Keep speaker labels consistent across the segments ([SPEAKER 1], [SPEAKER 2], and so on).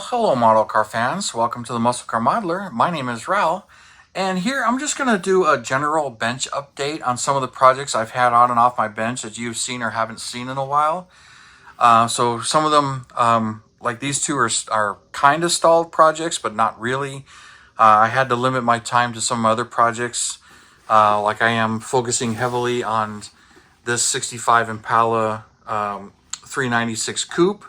[SPEAKER 1] Well, hello model car fans. Welcome to the Muscle Car Modeler. My name is Raul, and here I'm just going to do a general bench update on some of the projects I've had on and off my bench that you've seen or haven't seen in a while. So some of them, like these two, are kind of stalled projects, but not really. I had to limit my time to some other projects, like I am focusing heavily on this 65 Impala 396 coupe,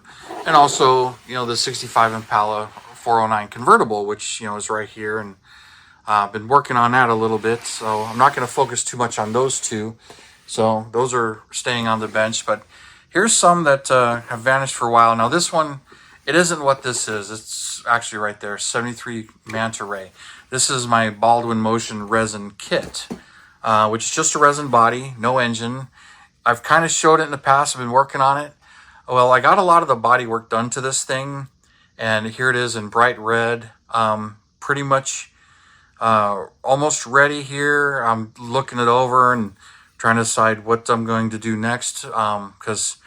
[SPEAKER 1] and also the 65 Impala 409 convertible, which is right here, and I've been working on that a little bit. So I'm not going to focus too much on those two. So those are staying on the bench, but here's some that have vanished for a while. Now this one, it isn't what this is. It's actually right there, 73 Manta Ray. This is my Baldwin Motion resin kit, which is just a resin body, no engine. I've kind of showed it in the past. I've been working on it. Well, I got a lot of the body work done to this thing, and here it is in bright red. Pretty much almost ready here. I'm looking it over and trying to decide what I'm going to do next, because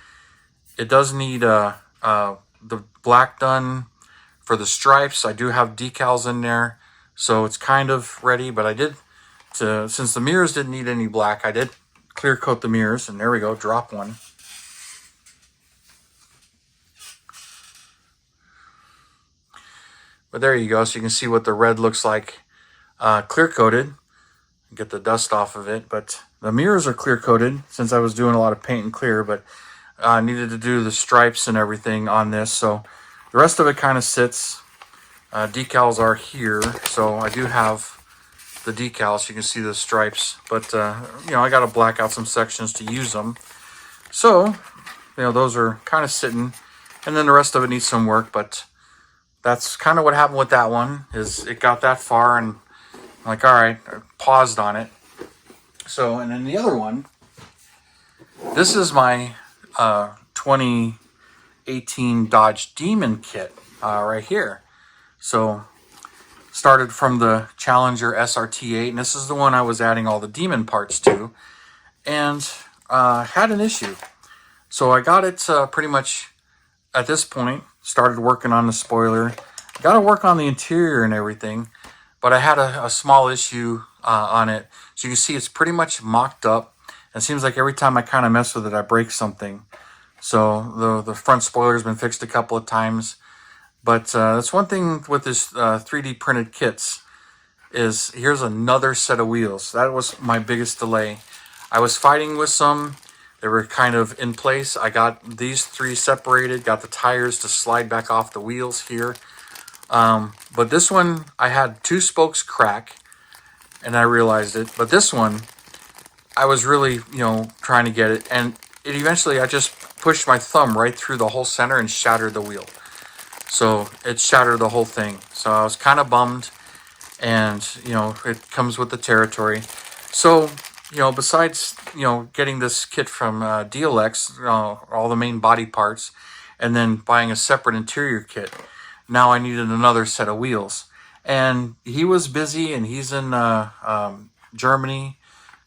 [SPEAKER 1] it does need the black done for the stripes. I do have decals in there, so it's kind of ready, but I did, since the mirrors didn't need any black, I did clear coat the mirrors, and there we go, drop one. But there you go, so you can see what the red looks like clear coated. Get the dust off of it, but the mirrors are clear coated since I was doing a lot of paint and clear, but I needed to do the stripes and everything on this, so the rest of it kind of sits. Decals are here, so I do have the decals. You can see the stripes, but I got to black out some sections to use them. So those are kind of sitting, and then the rest of it needs some work, but that's kind of what happened with that one. Is it got that far, and I'm like, all right, I paused on it. So, and then the other one, this is my 2018 Dodge Demon kit right here. So started from the Challenger SRT8, and this is the one I was adding all the Demon parts to, and had an issue. So I got it pretty much at this point, started working on the spoiler, got to work on the interior and everything, but I had a small issue on it. So you can see it's pretty much mocked up. It seems like every time I kind of mess with it, I break something. So the front spoiler's been fixed a couple of times. But that's one thing with this 3D printed kits, is here's another set of wheels. That was my biggest delay. I was fighting with some. They were kind of in place. I got these three separated, got the tires to slide back off the wheels here. But this one, I had two spokes crack, and I realized it. But this one, I was really, trying to get it. And it eventually, I just pushed my thumb right through the whole center and shattered the wheel. So it shattered the whole thing. So I was kind of bummed, and it comes with the territory. So besides getting this kit from DLX, all the main body parts, and then buying a separate interior kit, now I needed another set of wheels. And he was busy, and he's in Germany,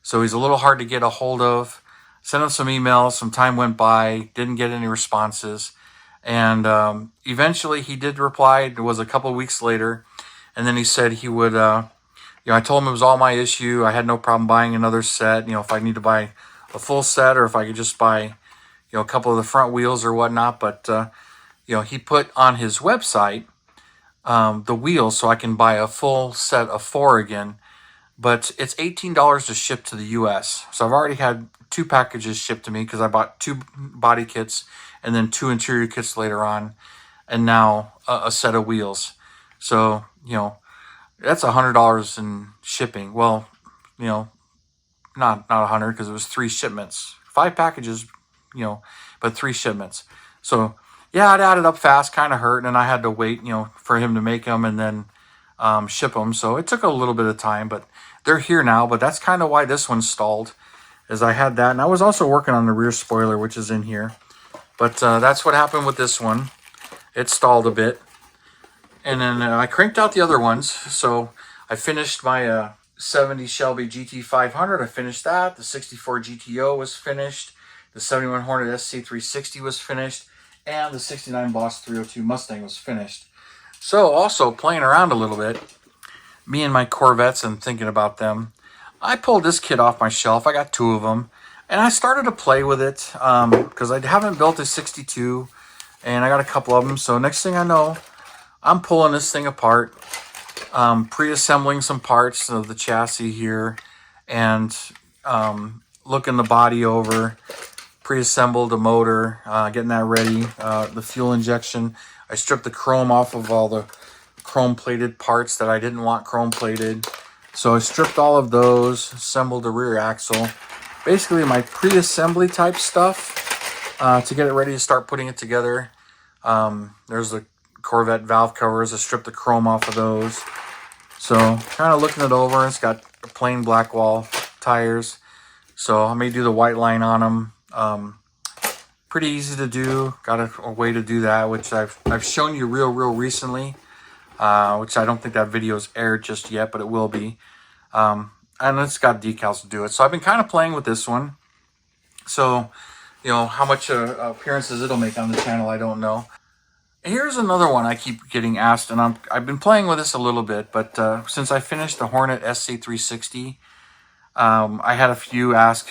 [SPEAKER 1] so he's a little hard to get a hold of. Sent him some emails, some time went by, didn't get any responses. And eventually he did reply. It was a couple of weeks later, and then he said he would, I told him it was all my issue. I had no problem buying another set, if I need to buy a full set, or if I could just buy, a couple of the front wheels or whatnot. But, he put on his website the wheels so I can buy a full set of 4 again. But it's $18 to ship to the U.S. So I've already had 2 packages shipped to me, because I bought 2 body kits and then 2 interior kits later on, and now a set of wheels. So, that's $100 in shipping. Well, not 100, because it was 3 shipments, 5 packages, but 3 shipments. So yeah, it added up fast, kind of hurt, and I had to wait, for him to make them and then ship them. So it took a little bit of time, but they're here now. But that's kind of why this one stalled, as I had that, and I was also working on the rear spoiler, which is in here. But that's what happened with this one. It stalled a bit. And then I cranked out the other ones. So I finished my 70 Shelby GT500. I finished that. The 64 GTO was finished. The 71 Hornet SC360 was finished. And the 69 Boss 302 Mustang was finished. So also playing around a little bit, me and my Corvettes and thinking about them, I pulled this kit off my shelf. I got 2 of them, and I started to play with it because I haven't built a 62, and I got a couple of them. So next thing I know, I'm pulling this thing apart, pre-assembling some parts of the chassis here, and looking the body over, pre-assembled the motor, getting that ready, the fuel injection. I stripped the chrome off of all the chrome plated parts that I didn't want chrome plated. So I stripped all of those, assembled the rear axle. Basically my pre-assembly type stuff to get it ready to start putting it together. There's the Corvette valve covers. I stripped the chrome off of those. So kind of looking it over. It's got plain black wall tires. So I may do the white line on them. Pretty easy to do. Got a way to do that, which I've shown you real recently. Which I don't think that video's aired just yet, but it will be. And it's got decals to do it. So I've been kind of playing with this one. So, you know, how much appearances it'll make on the channel, I don't know. Here's another one I keep getting asked, and I've been playing with this a little bit, but since I finished the Hornet SC360, I had a few ask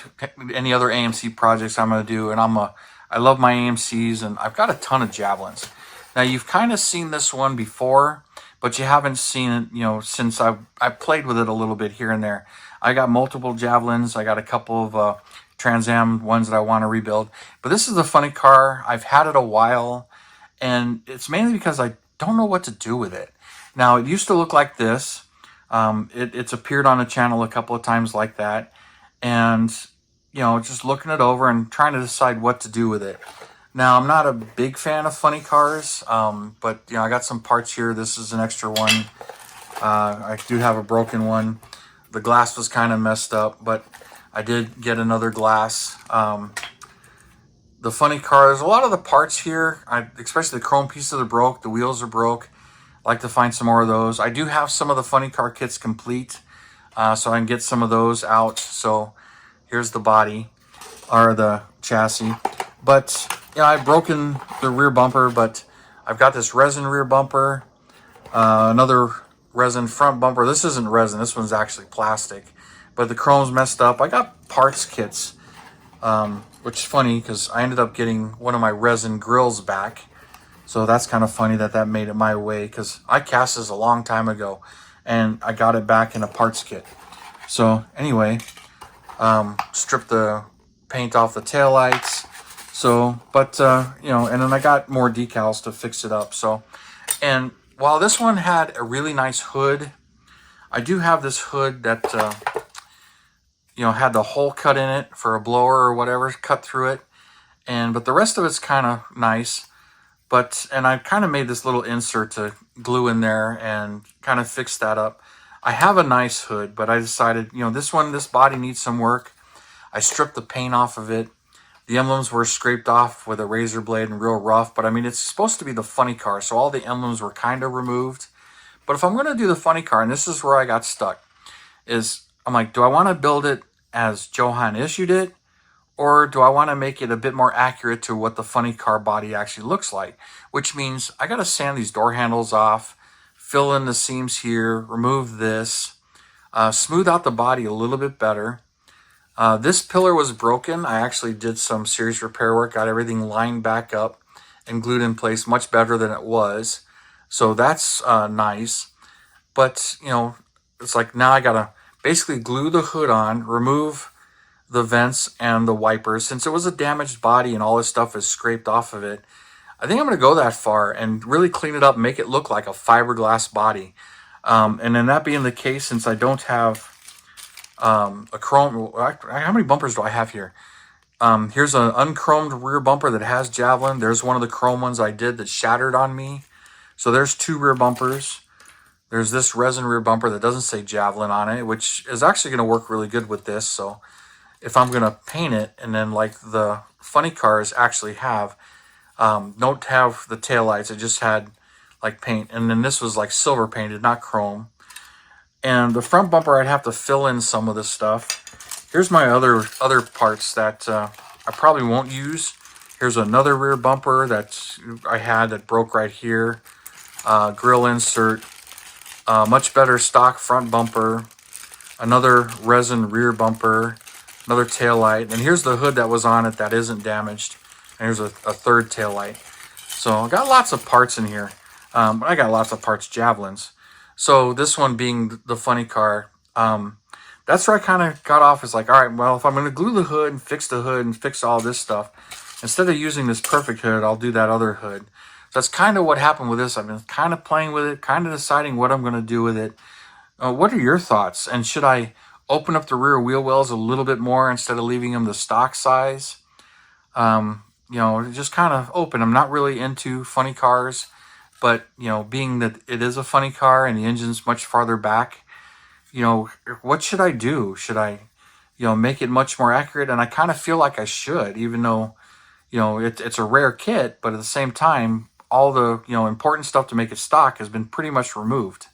[SPEAKER 1] any other AMC projects I'm going to do, and I love my AMCs, and I've got a ton of Javelins. Now, you've kind of seen this one before, but you haven't seen it, you know, since I've played with it a little bit here and there. I got multiple Javelins. I got a couple of Trans Am ones that I want to rebuild. But this is a funny car. I've had it a while, and it's mainly because I don't know what to do with it. Now, it used to look like this. It's appeared on the channel a couple of times like that. And, you know, just looking it over and trying to decide what to do with it. Now, I'm not a big fan of funny cars, but, you know, I got some parts here. This is an extra one. I do have a broken one. The glass was kind of messed up, but I did get another glass. The funny cars, a lot of the parts here, especially the chrome pieces are broke, the wheels are broke. I like to find some more of those. I do have some of the funny car kits complete, so I can get some of those out. So here's the body, or the chassis. But, you know, I've broken the rear bumper, but I've got this resin rear bumper, another resin front bumper. This isn't resin, this one's actually plastic, but the chrome's messed up. I got parts kits, which is funny because I ended up getting one of my resin grills back. So that's kind of funny that made it my way, because I cast this a long time ago and I got it back in a parts kit. So anyway, stripped the paint off the taillights. So, but, you know, and then I got more decals to fix it up. So, and while this one had a really nice hood, I do have this hood that, you know, had the hole cut in it for a blower or whatever, cut through it. But the rest of it's kind of nice. And I kind of made this little insert to glue in there and kind of fix that up. I have a nice hood, but I decided, you know, this body needs some work. I stripped the paint off of it. The emblems were scraped off with a razor blade and real rough, but I mean, it's supposed to be the funny car, so all the emblems were kind of removed. But if I'm going to do the funny car, and this is where I got stuck, is I'm like, do I want to build it as Johan issued it, or do I want to make it a bit more accurate to what the funny car body actually looks like? Which means I got to sand these door handles off, fill in the seams here, remove this, smooth out the body a little bit better. This pillar was broken. I actually did some serious repair work, got everything lined back up and glued in place much better than it was. So that's nice. But, you know, it's like now I got to basically glue the hood on, remove the vents and the wipers. Since it was a damaged body and all this stuff is scraped off of it, I think I'm going to go that far and really clean it up, make it look like a fiberglass body. And then that being the case, since I don't have a chrome, how many bumpers do I have here? Here's an unchromed rear bumper that has Javelin. There's one of the chrome ones I did that shattered on me. So there's 2 rear bumpers. There's this resin rear bumper that doesn't say Javelin on it, which is actually going to work really good with this. So if I'm going to paint it, and then like the funny cars actually have, don't have the taillights, it just had like paint. And then this was like silver painted, not chrome. And the front bumper, I'd have to fill in some of this stuff. Here's my other parts that I probably won't use. Here's another rear bumper that I had that broke right here. grill insert, much better stock front bumper, another resin rear bumper, another tail light, and here's the hood that was on it that isn't damaged, and here's a third tail light. So I got lots of parts in here. I got lots of parts Javelins. So this one being the funny car, that's where I kind of got off. Is like, all right, well, if I'm going to glue the hood and fix the hood and fix all this stuff, instead of using this perfect hood, I'll do that other hood. So that's kind of what happened with this. I've been kind of playing with it, kind of deciding what I'm going to do with it. What are your thoughts? And should I open up the rear wheel wells a little bit more instead of leaving them the stock size? You know, just kind of open. I'm not really into funny cars, but, you know, being that it is a funny car and the engine's much farther back, you know, what should I do? Should I, you know, make it much more accurate? And I kind of feel like I should, even though, you know, it's a rare kit, but at the same time, all the, you know, important stuff to make it stock has been pretty much removed.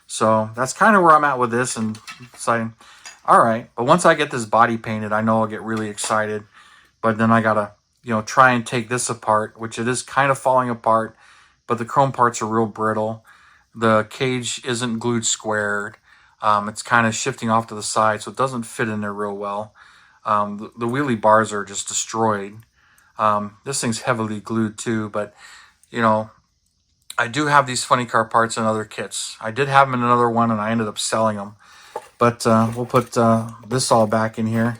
[SPEAKER 1] So that's kind of where I'm at with this, and saying, all right, but once I get this body painted, I know I'll get really excited. But then I gotta, you know, try and take this apart, which it is kind of falling apart, but the chrome parts are real brittle. The cage isn't glued squared. It's kind of shifting off to the side, so it doesn't fit in there real well. The wheelie bars are just destroyed. This thing's heavily glued too, but, you know, I do have these funny car parts in other kits. I did have them in another one, and I ended up selling them. But we'll put this all back in here.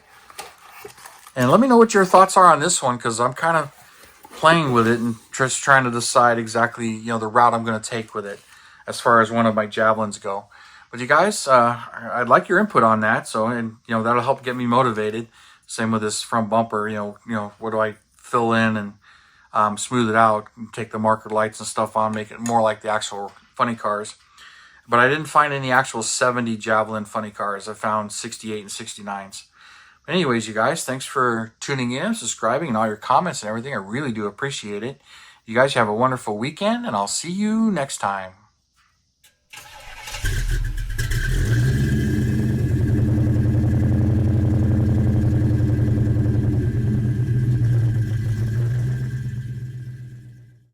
[SPEAKER 1] And let me know what your thoughts are on this one, because I'm kind of playing with it and just trying to decide exactly, you know, the route I'm going to take with it as far as one of my Javelins go. But you guys, I'd like your input on that. So, and, you know, that'll help get me motivated. Same with this front bumper, you know, what do I fill in and smooth it out, and take the marker lights and stuff on, make it more like the actual funny cars. But I didn't find any actual 70 Javelin funny cars. I found 68 and 69s. But anyways, you guys, thanks for tuning in, subscribing, and all your comments and everything. I really do appreciate it. You guys have a wonderful weekend, and I'll see you next time.